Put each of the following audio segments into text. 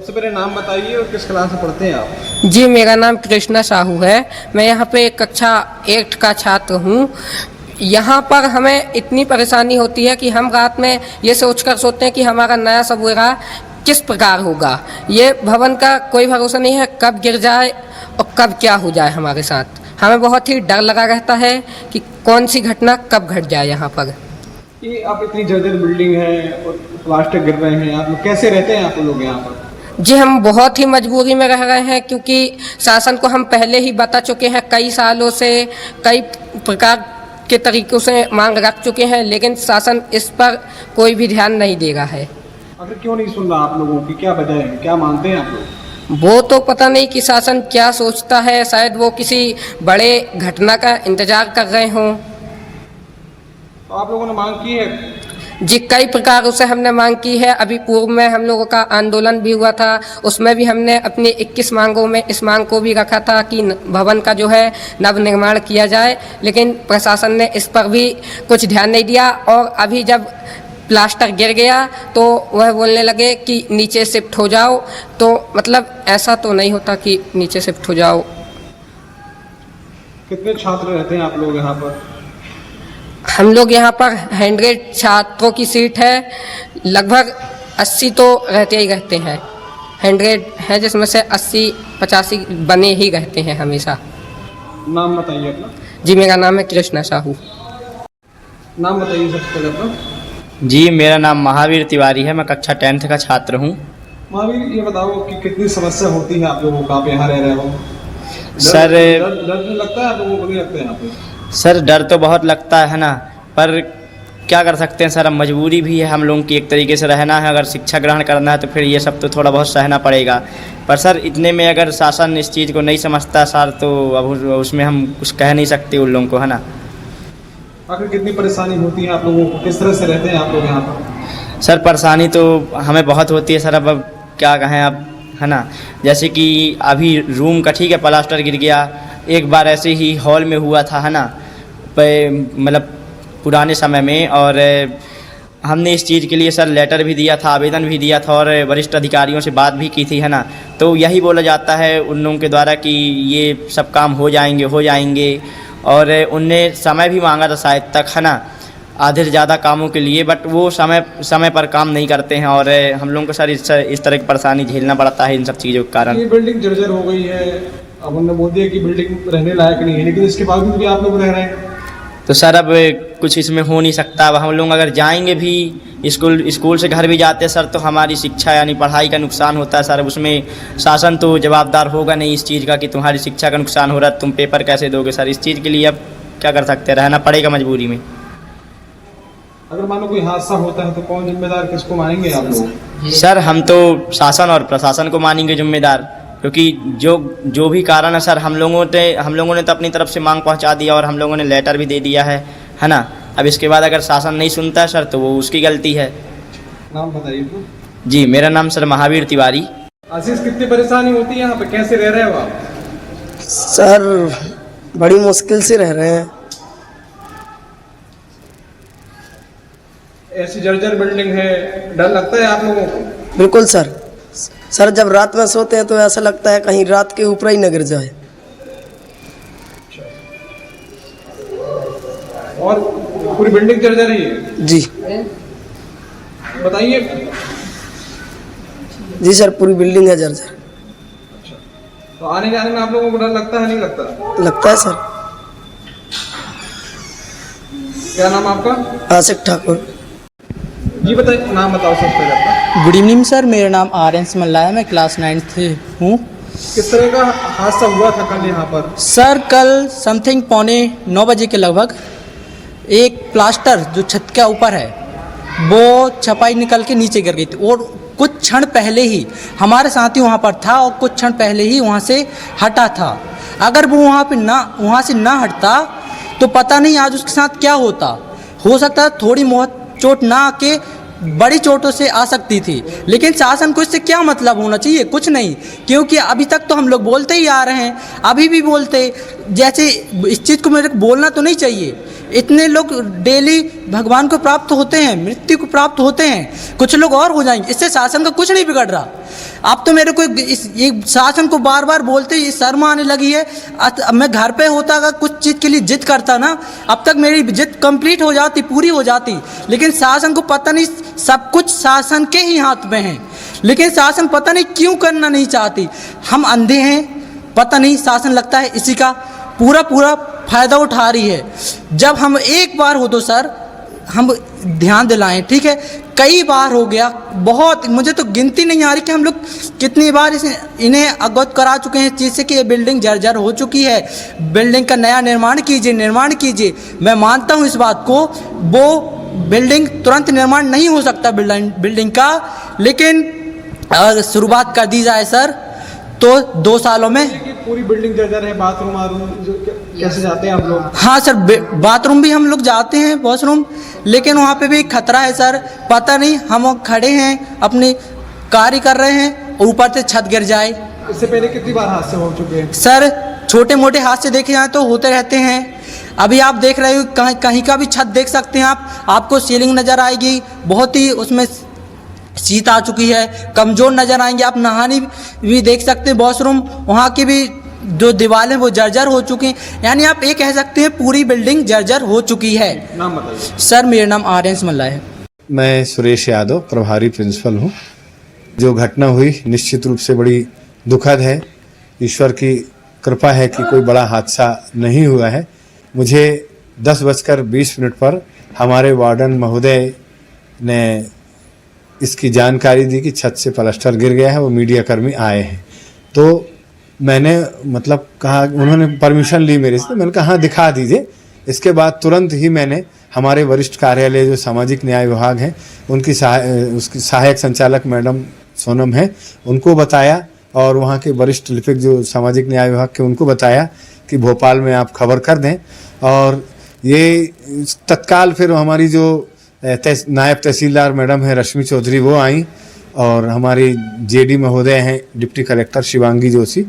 सबसे पहले नाम बताइए और किस क्लास में पढ़ते हैं आप? जी, मेरा नाम कृष्णा साहू है। मैं यहाँ पे कक्षा 8 का छात्र हूँ। यहाँ पर हमें इतनी परेशानी होती है कि हम रात में ये सोचकर सोते हैं कि हमारा नया सबवेरा किस प्रकार होगा। ये भवन का कोई भरोसा नहीं है, कब गिर जाए और कब क्या हो जाए हमारे साथ। हमें बहुत ही डर लगा रहता है कि कौन सी घटना कब घट जाए यहाँ पर। ये आप इतनी जर्जर बिल्डिंग है और प्लास्टर गिर रहे हैं, आप लोग कैसे रहते हैं आप लोग यहाँ पर? जी, हम बहुत ही मजबूरी में रह रहे हैं क्योंकि शासन को हम पहले ही बता चुके हैं, कई सालों से कई प्रकार के तरीक़ों से मांग रख चुके हैं, लेकिन शासन इस पर कोई भी ध्यान नहीं दे रहा है। आखिर क्यों नहीं सुन रहा आप लोगों की, क्या वजह है, क्या मानते हैं आप लोग? वो तो पता नहीं कि शासन क्या सोचता है, शायद वो किसी बड़े घटना का इंतजार कर रहे हों। तो आप लोगों ने मांग की है? जी, कई प्रकारों से हमने मांग की है। अभी पूर्व में हम लोगों का आंदोलन भी हुआ था, उसमें भी हमने अपनी 21 मांगों में इस मांग को भी रखा था कि भवन का जो है नवनिर्माण किया जाए, लेकिन प्रशासन ने इस पर भी कुछ ध्यान नहीं दिया। और अभी जब प्लास्टर गिर गया तो वह बोलने लगे कि नीचे शिफ्ट हो जाओ, तो मतलब ऐसा तो नहीं होता कि नीचे शिफ्ट हो जाओ। कितने छात्र रहते हैं आप लोग यहाँ पर? हम लोग यहाँ पर 100 छात्रों की सीट है, लगभग 80 तो रहते ही रहते हैं। 100 है जिसमें से 80-85 बने ही रहते हैं हमेशा। नाम बताइए अपना। जी, मेरा नाम है कृष्णा साहू। नाम बताइए सबसे पहले अपना। जी, मेरा नाम महावीर तिवारी है। मैं कक्षा 10th का छात्र हूँ। महावीर, ये बताओ कि कितनी समस्या होती है आप लोगों को, आप यहाँ रह रहे हो? सर डर लगता है आप लोगों को, नहीं लगता है यहाँ पे? सर, डर तो बहुत लगता है ना, पर क्या कर सकते हैं सर, अब मजबूरी भी है हम लोगों की, एक तरीके से रहना है। अगर शिक्षा ग्रहण करना है तो फिर ये सब तो थोड़ा बहुत सहना पड़ेगा। पर सर, इतने में अगर शासन इस चीज़ को नहीं समझता सर, तो अब उसमें हम कुछ कह नहीं सकते उन लोगों को, है ना। आखिर कितनी परेशानी होती है आप लोगों को, किस तरह से रहते हैं आप लोग यहाँ पर? सर, परेशानी तो हमें बहुत होती है सर। अब क्या कहें, अब है ना, जैसे कि अभी रूम का ठीक है प्लास्टर गिर गया, एक बार ऐसे ही हॉल में हुआ था, है ना, मतलब पुराने समय में। और हमने इस चीज़ के लिए सर लेटर भी दिया था, आवेदन भी दिया था और वरिष्ठ अधिकारियों से बात भी की थी, है ना। तो यही बोला जाता है उन लोगों के द्वारा कि ये सब काम हो जाएंगे। और उनने समय भी मांगा था शायद तक, है ना, आधे से ज़्यादा कामों के लिए, बट वो समय पर काम नहीं करते हैं। और हम लोगों को सर इस तरह की परेशानी झेलना पड़ता है इन सब चीज़ों के कारण। ये बिल्डिंग जर्जर हो गई है, अब उन्होंने बोल दिया कि बिल्डिंग रहने लायक नहीं है, लेकिन इसके बावजूद भी आप लोग रह रहे हैं। तो सर, अब कुछ इसमें हो नहीं सकता। अब हम लोग अगर जाएंगे भी स्कूल से घर भी जाते हैं सर, तो हमारी शिक्षा यानी पढ़ाई का नुकसान होता है सर। उसमें शासन तो जवाबदार होगा नहीं इस चीज़ का कि तुम्हारी शिक्षा का नुकसान हो रहा है, तुम पेपर कैसे दोगे सर। इस चीज़ के लिए अब क्या कर सकते हैं, रहना पड़ेगा मजबूरी में। अगर मान लो कोई हादसा होता है तो कौन जिम्मेदार, किसको मानेंगे आप लोग? सर, हम तो शासन और प्रशासन को मानेंगे जिम्मेदार, क्योंकि जो भी कारण है सर, हम लोगों ने तो अपनी तरफ से मांग पहुंचा दिया और हम लोगों ने लेटर भी दे दिया है ना। अब इसके बाद अगर शासन नहीं सुनता है सर, तो वो उसकी गलती है। नाम बताइए तो। जी, मेरा नाम सर महावीर तिवारी। आशीष, कितनी परेशानी होती है यहाँ पे, कैसे रह रहे हो आप? सर, बड़ी मुश्किल से रह रहे हैं। ऐसी जर्जर बिल्डिंग है, डर लगता है आप लोगों को? बिल्कुल सर, जब रात में सोते हैं तो ऐसा लगता है कहीं रात के ऊपर ही न गिर जाए। और पूरी बिल्डिंग जर्जर ही है? जी बताइए। जी सर, पूरी बिल्डिंग है जर्जर। अच्छा, तो आने जाने में आप लोगों को डर लगता है, नहीं लगता? लगता है सर। क्या नाम आपका? आशिक ठाकुर। जी बताइए, नाम बताओ सबसे पहले अपना। गुड इवनिंग सर, मेरा नाम आर्यन मल्ला है, मैं क्लास 9th से हूँ। किस तरह का हादसा हुआ था कल यहाँ पर? सर, कल समथिंग 8:45 बजे के लगभग एक प्लास्टर जो छत के ऊपर है वो छपाई निकल के नीचे गिर गई थी, और कुछ क्षण पहले ही हमारे साथी वहाँ पर था और कुछ क्षण पहले ही वहाँ से हटा था। अगर वो वहाँ से ना हटता तो पता नहीं आज उसके साथ क्या होता। हो सकता है थोड़ी बहुत चोट ना आके बड़ी चोटों से आ सकती थी, लेकिन शासन को इससे क्या मतलब होना चाहिए? कुछ नहीं, क्योंकि अभी तक तो हम लोग बोलते ही आ रहे हैं, अभी भी बोलते, जैसे इस चीज़ को मेरे को बोलना तो नहीं चाहिए। इतने लोग डेली भगवान को प्राप्त होते हैं, मृत्यु को प्राप्त होते हैं, कुछ लोग और हो जाएंगे, इससे शासन का कुछ नहीं बिगड़ रहा। आप तो मेरे को ये शासन को बार बार बोलते ही शर्म आने लगी है। मैं घर पे होता अगर कुछ चीज़ के लिए जिद करता ना, अब तक मेरी जिद कंप्लीट हो जाती, पूरी हो जाती। लेकिन शासन को पता नहीं, सब कुछ शासन के ही हाथ में है, लेकिन शासन पता नहीं क्यों करना नहीं चाहती। हम अंधे हैं, पता नहीं शासन लगता है इसी का पूरा फ़ायदा उठा रही है। जब हम एक बार हो तो सर हम ध्यान दिलाएं, ठीक है। कई बार हो गया, बहुत, मुझे तो गिनती नहीं आ रही कि हम लोग कितनी बार इन्हें अवगत करा चुके हैं इस चीज़ से कि ये बिल्डिंग जर्जर हो चुकी है, बिल्डिंग का नया निर्माण कीजिए। मैं मानता हूँ इस बात को, वो बिल्डिंग तुरंत निर्माण नहीं हो सकता बिल्डिंग का, लेकिन अगर शुरुआत कर दी जाए सर तो 2 सालों में पूरी बिल्डिंग जर्जर है। बाथरूम कैसे जाते हैं आप लोग? हाँ सर, बाथरूम भी हम लोग जाते हैं, वॉशरूम, लेकिन वहाँ पे भी खतरा है सर। पता नहीं, हम खड़े हैं अपनी कार्य कर रहे हैं, ऊपर से छत गिर जाए। इससे पहले कितनी बार हादसे हो चुके हैं? सर छोटे मोटे हादसे देखे जाए तो होते रहते हैं। अभी आप देख रहे हो कहीं का भी छत देख सकते हैं आपको सीलिंग नज़र आएगी, बहुत ही उसमें शीत आ चुकी है, कमज़ोर नज़र आएंगे। आप नहाने भी देख सकते हैं, वॉशरूम वहाँ की भी जो दीवारें वो जर्जर हो चुकी हैं। यानी आप ये कह सकते हैं पूरी बिल्डिंग जर्जर हो चुकी है। नाम बताइए सर। मेरा नाम आर्यन मल्ला है। मैं सुरेश यादव, प्रभारी प्रिंसिपल हूँ। जो घटना हुई निश्चित रूप से बड़ी दुखद है। ईश्वर की कृपा है कि कोई बड़ा हादसा नहीं हुआ है। मुझे 10:20 पर हमारे वार्डन महोदय ने इसकी जानकारी दी कि छत से प्लास्टर गिर गया है, वो मीडिया कर्मी आए हैं। तो मैंने मतलब कहा, उन्होंने परमिशन ली मेरे से, तो मैंने कहा हाँ दिखा दीजिए। इसके बाद तुरंत ही मैंने हमारे वरिष्ठ कार्यालय जो सामाजिक न्याय विभाग है उनकी उसकी सहायक संचालक मैडम सोनम है, उनको बताया, और वहाँ के वरिष्ठ लिपिक जो सामाजिक न्याय विभाग के उनको बताया कि भोपाल में आप खबर कर दें। और ये तत्काल फिर हमारी जो नायब तहसीलदार मैडम है रश्मि चौधरी, वो आई, और हमारी जेडी महोदय हैं डिप्टी कलेक्टर शिवांगी जोशी,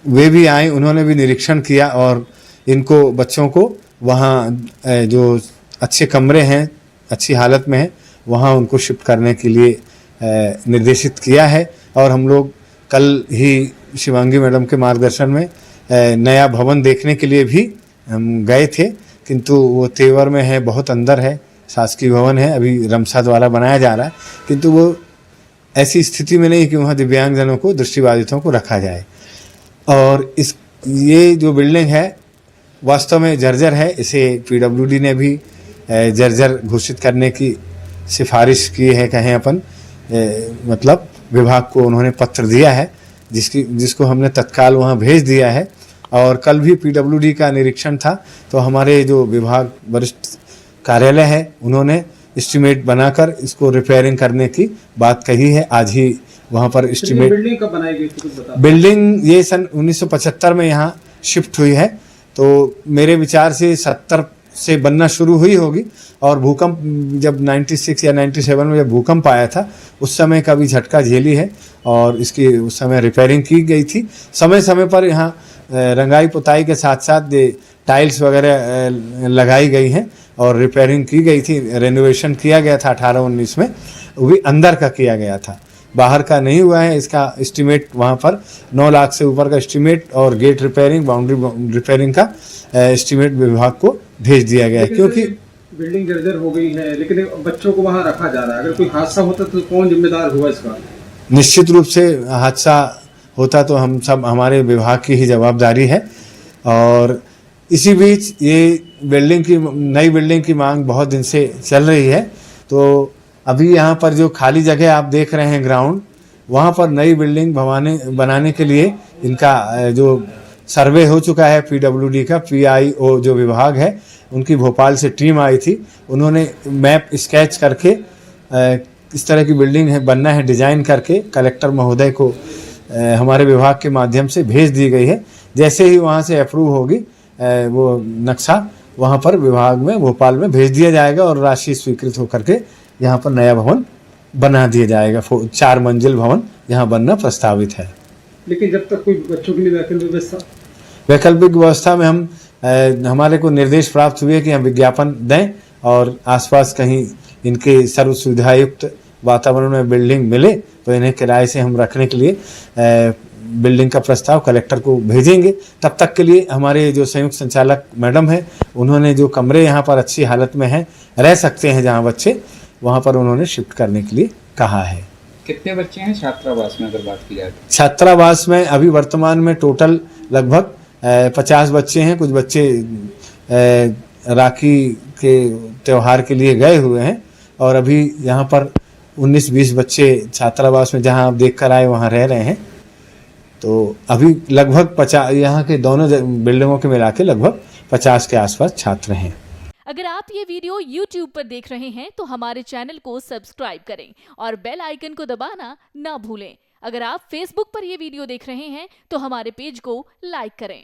वे भी आए। उन्होंने भी निरीक्षण किया और इनको बच्चों को वहाँ जो अच्छे कमरे हैं, अच्छी हालत में हैं, वहाँ उनको शिफ्ट करने के लिए निर्देशित किया है। और हम लोग कल ही शिवांगी मैडम के मार्गदर्शन में नया भवन देखने के लिए भी हम गए थे, किंतु वो तेवर में है, बहुत अंदर है, शासकीय भवन है, अभी रमसा द्वारा बनाया जा रहा है, किंतु वो ऐसी स्थिति में नहीं कि वहाँ दिव्यांगजनों को, दृष्टिबाधितों को रखा जाए। और ये जो बिल्डिंग है वास्तव में जर्जर है। इसे पीडब्ल्यूडी ने भी जर्जर घोषित करने की सिफारिश की है, कहें अपन, मतलब विभाग को उन्होंने पत्र दिया है, जिसको हमने तत्काल वहाँ भेज दिया है। और कल भी पीडब्ल्यूडी का निरीक्षण था, तो हमारे जो विभाग वरिष्ठ कार्यालय है उन्होंने एस्टीमेट बनाकर इसको रिपेयरिंग करने की बात कही है। आज ही वहाँ पर एस्टीमेट। बिल्डिंग कब बनाई गई थी कुछ बता? बिल्डिंग ये सन 1975 में यहाँ शिफ्ट हुई है, तो मेरे विचार से 70 से बनना शुरू हुई होगी। और भूकंप जब 96 या 97 में जब भूकंप आया था, उस समय का भी झटका झेली है, और इसकी उस समय रिपेयरिंग की गई थी। समय समय पर यहाँ रंगाई पुताई के साथ साथ टाइल्स वगैरह लगाई गई हैं और रिपेयरिंग की गई थी। रेनोवेशन किया गया था 18-19 में, वो भी अंदर का किया गया था, बाहर का नहीं हुआ है। इसका एस्टीमेट वहाँ पर 9 लाख से ऊपर का एस्टीमेट और गेट रिपेयरिंग, बाउंड्री रिपेयरिंग का एस्टीमेट विभाग को भेज दिया गया है। क्योंकि बिल्डिंग जर्जर हो गई है, लेकिन बच्चों को वहाँ रखा जा रहा है। अगर कोई हादसा होता तो कौन जिम्मेदार हुआ इसका? निश्चित रूप से हादसा होता तो हम सब, हमारे विभाग की ही जवाबदारी है। और इसी बीच ये नई बिल्डिंग की मांग बहुत दिन से चल रही है। तो अभी यहाँ पर जो खाली जगह आप देख रहे हैं ग्राउंड, वहाँ पर नई बिल्डिंग बनाने के लिए इनका जो सर्वे हो चुका है पीडब्ल्यूडी का, पीआईओ जो विभाग है उनकी भोपाल से टीम आई थी। उन्होंने मैप स्केच करके किस तरह की बिल्डिंग है बनना है, डिजाइन करके कलेक्टर महोदय को हमारे विभाग के माध्यम से भेज दी गई है। जैसे ही वहाँ से अप्रूव होगी वो नक्शा वहाँ पर विभाग में भोपाल में भेज दिया जाएगा और राशि स्वीकृत होकर के यहाँ पर नया भवन बना दिया जाएगा। 4 मंजिल भवन यहाँ बनना प्रस्तावित है। लेकिन जब तक कोई बच्चों के लिए वैकल्पिक व्यवस्था में हम हमारे को निर्देश प्राप्त हुए कि हम विज्ञापन दें और आसपास कहीं इनके सर्व सुविधायुक्त वातावरण में बिल्डिंग मिले तो इन्हें किराए से हम रखने के लिए बिल्डिंग का प्रस्ताव कलेक्टर को भेजेंगे। तब तक के लिए हमारे जो संयुक्त संचालक मैडम है, उन्होंने जो कमरे यहाँ पर अच्छी हालत में हैं, रह सकते हैं जहाँ बच्चे, वहाँ पर उन्होंने शिफ्ट करने के लिए कहा है। कितने बच्चे हैं छात्रावास में अगर बात की जाए तो? छात्रावास में अभी वर्तमान में टोटल लगभग 50 बच्चे हैं। कुछ बच्चे राखी के त्यौहार के लिए गए हुए हैं और अभी यहाँ पर 19-20 बच्चे छात्रावास में जहाँ आप देख कर आए वहाँ रह रहे हैं। तो अभी लगभग 50 यहाँ के दोनों बिल्डिंगों के मिला के लगभग 50 के आसपास छात्र हैं। अगर आप ये वीडियो YouTube पर देख रहे हैं तो हमारे चैनल को सब्सक्राइब करें और बेल आइकन को दबाना ना भूलें। अगर आप Facebook पर ये वीडियो देख रहे हैं तो हमारे पेज को लाइक करें।